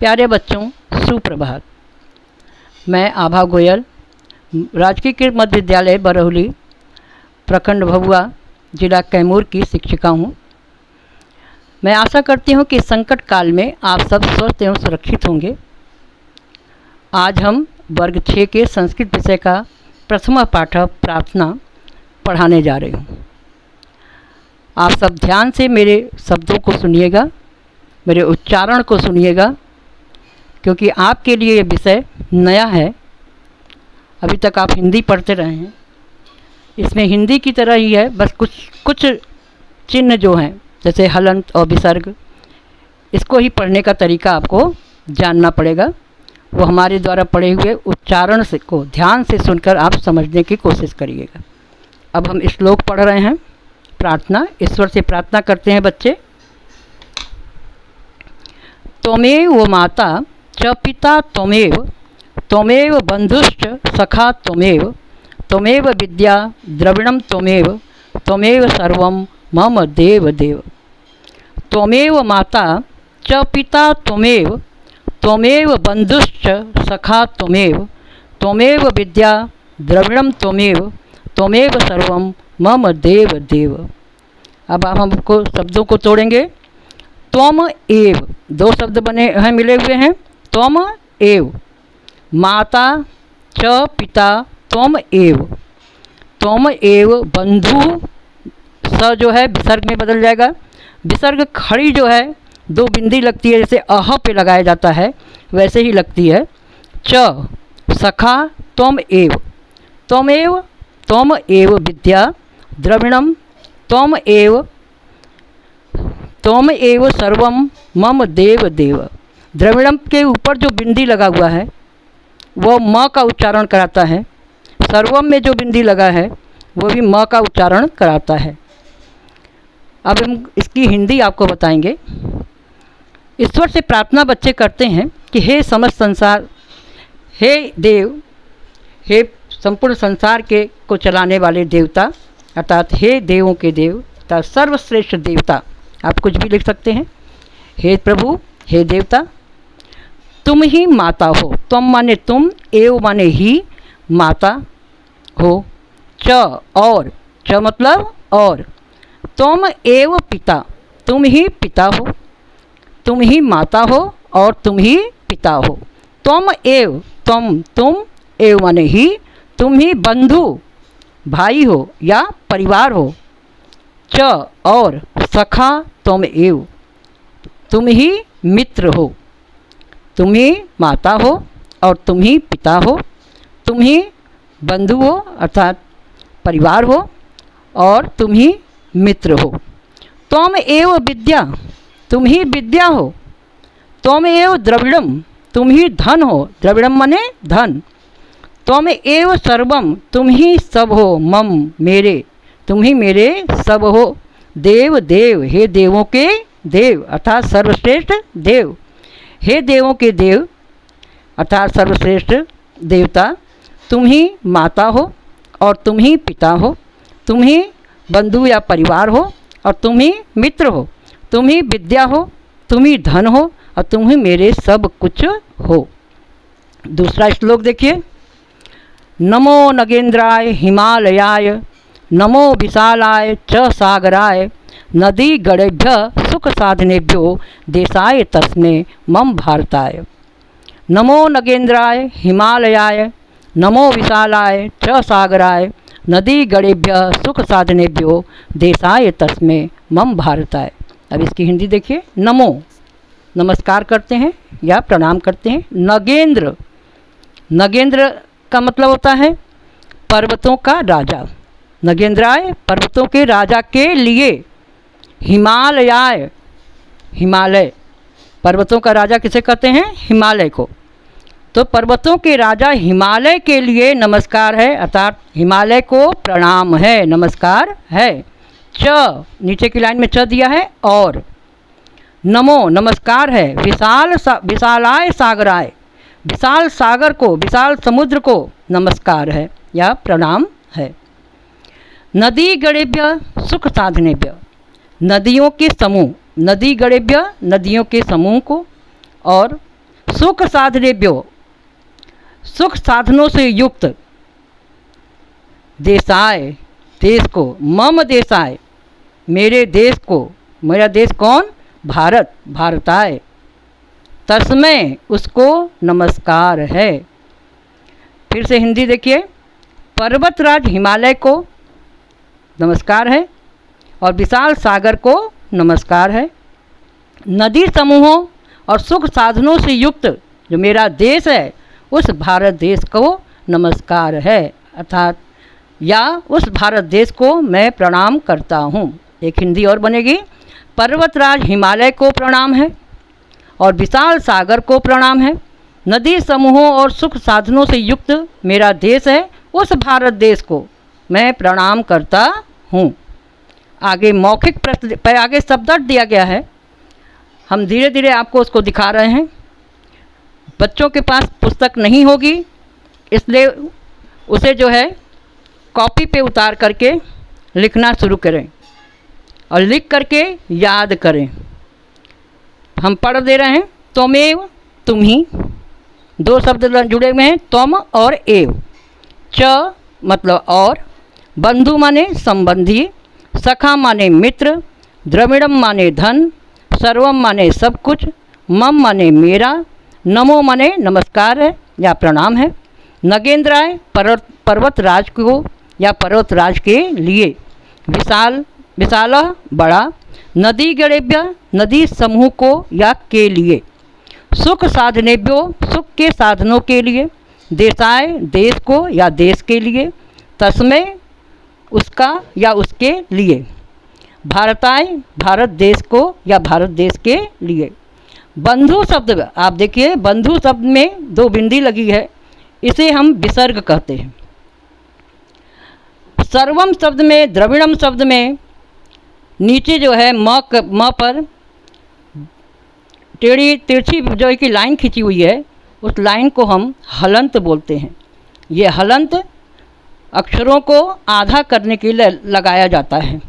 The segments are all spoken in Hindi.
प्यारे बच्चों, सुप्रभात। मैं आभा गोयल, राजकीय कृत मध्य विद्यालय बरौली, प्रखंड भभुआ, जिला कैमूर की शिक्षिका हूँ। मैं आशा करती हूँ कि संकट काल में आप सब स्वस्थ एवं सुरक्षित होंगे। आज हम वर्ग 6 के संस्कृत विषय का प्रथम पाठ प्रार्थना पढ़ाने जा रहे हूँ। आप सब ध्यान से मेरे शब्दों को सुनिएगा, मेरे उच्चारण को सुनिएगा, क्योंकि आपके लिए ये विषय नया है। अभी तक आप हिंदी पढ़ते रहे हैं, इसमें हिंदी की तरह ही है, बस कुछ चिन्ह जो हैं जैसे हलंत और विसर्ग, इसको ही पढ़ने का तरीका आपको जानना पड़ेगा। वो हमारे द्वारा पढ़े हुए उच्चारण से को ध्यान से सुनकर आप समझने की कोशिश करिएगा। अब हम श्लोक पढ़ रहे हैं। प्रार्थना, ईश्वर से प्रार्थना करते हैं बच्चे। त्वमेव माता च पिता त्वमेव, त्वमेव बंधुश्च सखा त्वमेव, त्वमेव विद्या द्रविणं त्वमेव, त्वमेव सर्वं मम देव देव। त्वमेव माता च पिता त्वमेव, त्वमेव बंधुश्च सखा त्वमेव, त्वमेव विद्या द्रविणं त्वमेव, त्वमेव सर्वं मम देव देव। अब आप हमको शब्दों को तोड़ेंगे। त्वम एव, दो शब्द बने हैं, मिले हुए हैं। त्वम एव, माता च पिता त्वम एव, त्वम एव बंधु, स जो है विसर्ग में बदल जाएगा। विसर्ग खड़ी जो है दो बिंदी लगती है, जैसे अह पे लगाया जाता है वैसे ही लगती है। च सखा त्वम एव, त्वमेव, त्वम एव विद्या द्रविणम, त्वम एव सर्वम मम देव देव। द्रविणम के ऊपर जो बिंदी लगा हुआ है वो म का उच्चारण कराता है। सर्वम में जो बिंदी लगा है वो भी म का उच्चारण कराता है। अब हम इसकी हिंदी आपको बताएंगे। ईश्वर से प्रार्थना बच्चे करते हैं कि हे समस्त संसार, हे देव, हे संपूर्ण संसार के को चलाने वाले देवता, अर्थात हे देवों के देव, अर्थात सर्वश्रेष्ठ देवता। आप कुछ भी लिख सकते हैं। हे प्रभु, हे देवता, तुम ही माता हो। तुम माने तुम, एव माने ही, माता हो। च और, च मतलब और। तुम एव पिता, तुम ही पिता हो। तुम ही माता हो और तुम ही पिता हो। तुम एव, तुम एव माने ही, तुम ही बंधु, भाई हो या परिवार हो। च और, सखा तुम एव, तुम ही मित्र हो। तुम ही माता हो और तुम ही पिता हो। तुम ही बंधु हो अर्थात परिवार हो और तुम ही मित्र हो। त्वम एव विद्या, तुम ही विद्या हो। त्वम एव द्रविणम, तुम ही धन हो। द्रविणम माने धन। त्वम एव सर्वम, तुम ही सब हो। मम मेरे, तुम ही मेरे सब हो। देव देव, हे देवों के देव अर्थात सर्वश्रेष्ठ देव। हे देवों के देव अर्थात सर्वश्रेष्ठ देवता, तुम ही माता हो और तुम ही पिता हो। तुम ही बंधु या परिवार हो और तुम ही मित्र हो। तुम ही विद्या हो, तुम ही धन हो और तुम ही मेरे सब कुछ हो। दूसरा श्लोक देखिए। नमो नगेंद्राय हिमालयाय, नमो विशालाय च सागराय, नदी गणेभ्य सुख साधनेभ्यो देशाय तस्मै मम भारताय। नमो नगेंद्राय हिमालयाय, नमो विशालाय च सागराय, नदी गणेभ्य सुख साधनेभ्यो देशाय तस्मै मम भारताय। अब इसकी हिंदी देखिए। नमो, नमस्कार करते हैं या प्रणाम करते हैं। नगेंद्र, नगेंद्र का मतलब होता है पर्वतों का राजा। नगेंद्राय, पर्वतों के राजा के लिए। हिमालयाय, हिमालय, पर्वतों का राजा किसे कहते हैं? हिमालय को। तो पर्वतों के राजा हिमालय के लिए नमस्कार है, अर्थात हिमालय को प्रणाम है, नमस्कार है। च, नीचे की लाइन में च दिया है। और नमो, नमस्कार है। विशालाय सागराय, विशाल सागर को, विशाल समुद्र को नमस्कार है या प्रणाम है। नदी गणेभ्य सुख साधनेभ्य, नदियों के समूह, नदी गणेभ्य नदियों के समूह को, और सुख साधनेभ्यो, सुख साधनों से युक्त, देशाय, देश को, मम देशाय, मेरे देश को, मेरा देश कौन? भारत, भारताय, तस्मै, उसको नमस्कार है। फिर से हिंदी देखिए, पर्वतराज हिमालय को नमस्कार है और विशाल सागर को नमस्कार है। नदी समूहों और सुख साधनों से युक्त जो मेरा देश है उस भारत देश को नमस्कार है, अर्थात या उस भारत देश को मैं प्रणाम करता हूँ। एक हिंदी और बनेगी, पर्वतराज हिमालय को प्रणाम है और विशाल सागर को प्रणाम है। नदी समूहों और सुख साधनों से युक्त मेरा देश है, उस भारत देश को मैं प्रणाम करता हूँ। आगे मौखिक प्रश्न, आगे शब्दार्थ दिया गया है, हम धीरे धीरे आपको उसको दिखा रहे हैं। बच्चों के पास पुस्तक नहीं होगी, इसलिए उसे जो है कॉपी पे उतार करके लिखना शुरू करें और लिख करके याद करें। हम पढ़ दे रहे हैं, त्वमेव, तुम ही, दो शब्द जुड़े हुए हैं, त्वम और एव। च मतलब और, बंधु माने संबंधी, सखा माने मित्र, द्रविड़म माने धन, सर्वम माने सब कुछ, मम माने मेरा, नमो माने नमस्कार है या प्रणाम है, नगेंद्राय पर्वतराज को या पर्वतराज के लिए, विशाल, विशाल बड़ा, नदी गणेभ्य, नदी समूह को या के लिए, सुख साधनेभ्यो, सुख के साधनों के लिए, देशाय, देश को या देश के लिए, तस्मै, उसका या उसके लिए, भारताय, भारत देश को या भारत देश के लिए। बंधु शब्द, आप देखिए बंधु शब्द में दो बिंदी लगी है, इसे हम विसर्ग कहते हैं। सर्वम शब्द में, द्रविड़म शब्द में नीचे जो है म पर टेढ़ी तिरछी जो है कि लाइन खींची हुई है, उस लाइन को हम हलंत बोलते हैं। ये हलंत अक्षरों को आधा करने के लिए लगाया जाता है।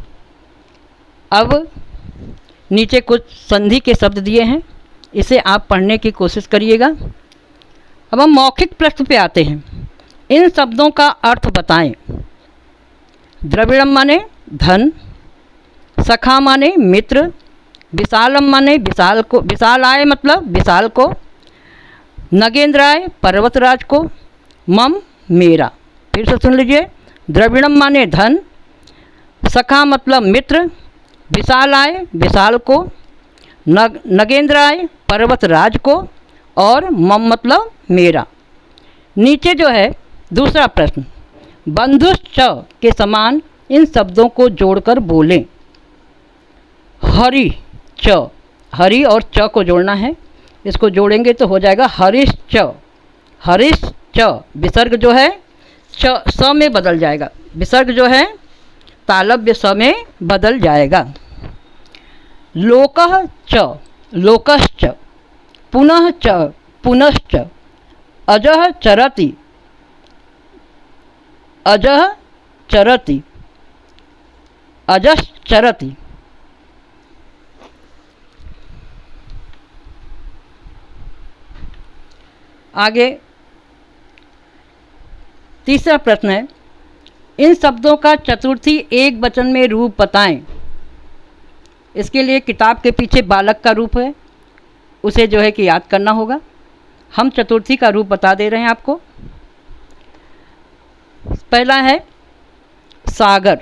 अब नीचे कुछ संधि के शब्द दिए हैं, इसे आप पढ़ने की कोशिश करिएगा। अब हम मौखिक प्रश्न पे आते हैं। इन शब्दों का अर्थ बताएं। द्रविड़म माने धन, सखा माने मित्र, विशालम माने विशाल को, विशालाय मतलब विशाल को, नगेंद्राय पर्वतराज को, मम मेरा। फिर से सुन लीजिए, द्रविड़म माने धन, सखा मतलब मित्र, विशालाय विशाल को, नगेंद्राय पर्वतराज को और मम मतलब मेरा। नीचे जो है दूसरा प्रश्न, बंधुश्च के समान इन शब्दों को जोड़कर बोलें। हरि च, हरि और च को जोड़ना है, इसको जोड़ेंगे तो हो जाएगा हरिश्च। हरिश्च, विसर्ग जो है च स में बदल जाएगा, विसर्ग जो है तालव्य स में बदल जाएगा। लोकः च, लोकश्च, पुनः च, पुनश्च, अजः चरति, अजः चरति, अजश्चरति। आगे तीसरा प्रश्न है, इन शब्दों का चतुर्थी एक वचन में रूप बताएं। इसके लिए किताब के पीछे बालक का रूप है, उसे जो है कि याद करना होगा। हम चतुर्थी का रूप बता दे रहे हैं आपको। पहला है सागर,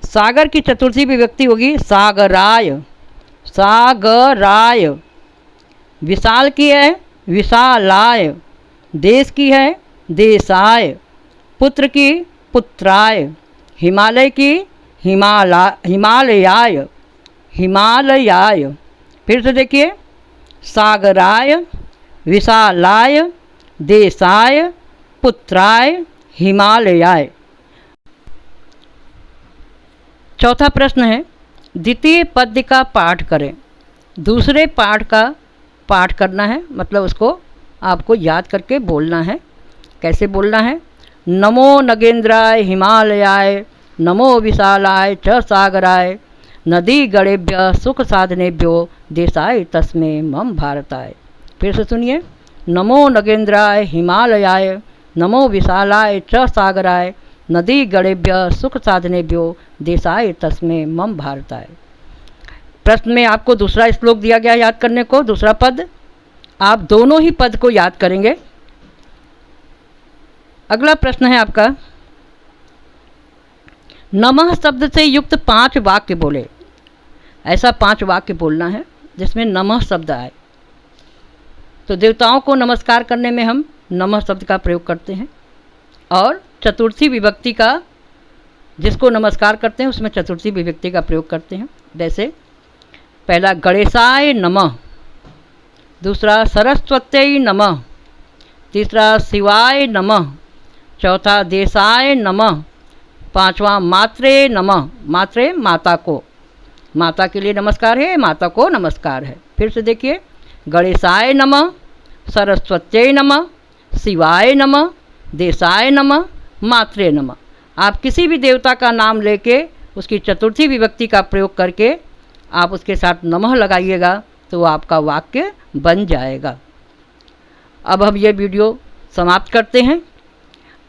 सागर की चतुर्थी विभक्ति होगी सागराय, सागराय। विशाल की है विशालाय, देश की है देशाय, पुत्र की पुत्राय, हिमालय की हिमालयाय, हिमालयाय। फिर से देखिए, सागराय, विशालाय, देशाय, पुत्राय, हिमालयाय। चौथा प्रश्न है, द्वितीय पद्य का पाठ करें। दूसरे पाठ का पाठ करना है, मतलब उसको आपको याद करके बोलना है। कैसे बोलना है? नमो नगेंद्राय हिमालयाय, नमो विशालाय च सागराय, नदी गणेभ्य सुख साधनेभ्यो देशाय तस्मै मम भारताय। फिर से सुनिए। नमो नगेंद्राय हिमालयाय, नमो विशालाय च सागराय, नदी गणेभ्य सुख साधनेभ्यो देशाय तस्मै मम भारताय। प्रश्न में आपको दूसरा श्लोक दिया गया याद करने को, दूसरा पद। आप दोनों ही पद को याद करेंगे। अगला प्रश्न है आपका, नमः शब्द से युक्त 5 वाक्य बोले। ऐसा 5 वाक्य बोलना है जिसमें नमः शब्द आए। तो देवताओं को नमस्कार करने में हम नमः शब्द का प्रयोग करते हैं, और चतुर्थी विभक्ति का, जिसको नमस्कार करते हैं उसमें चतुर्थी विभक्ति का प्रयोग करते हैं। जैसे पहला गणेशाय नमः, दूसरा सरस्वत्यै नमः, तीसरा शिवाय नमः, चौथा देशाय नमः, पांचवा मात्रे नमः। मात्रे माता को, माता के लिए नमस्कार है, माता को नमस्कार है। फिर से देखिए, गणेशाय नमः, सरस्वत्यै नमः, शिवाय नमः, देशाय नमः, मात्रे नमः। आप किसी भी देवता का नाम लेके उसकी चतुर्थी विभक्ति का प्रयोग करके आप उसके साथ नमः लगाइएगा तो आपका वाक्य बन जाएगा। अब हम ये वीडियो समाप्त करते हैं।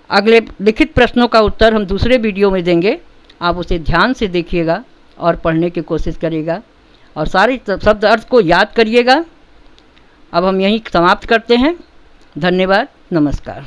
अगले लिखित प्रश्नों का उत्तर हम दूसरे वीडियो में देंगे। आप उसे ध्यान से देखिएगा और पढ़ने की कोशिश करिएगा और सारे शब्द अर्थ को याद करिएगा। अब हम यहीं समाप्त करते हैं। धन्यवाद, नमस्कार।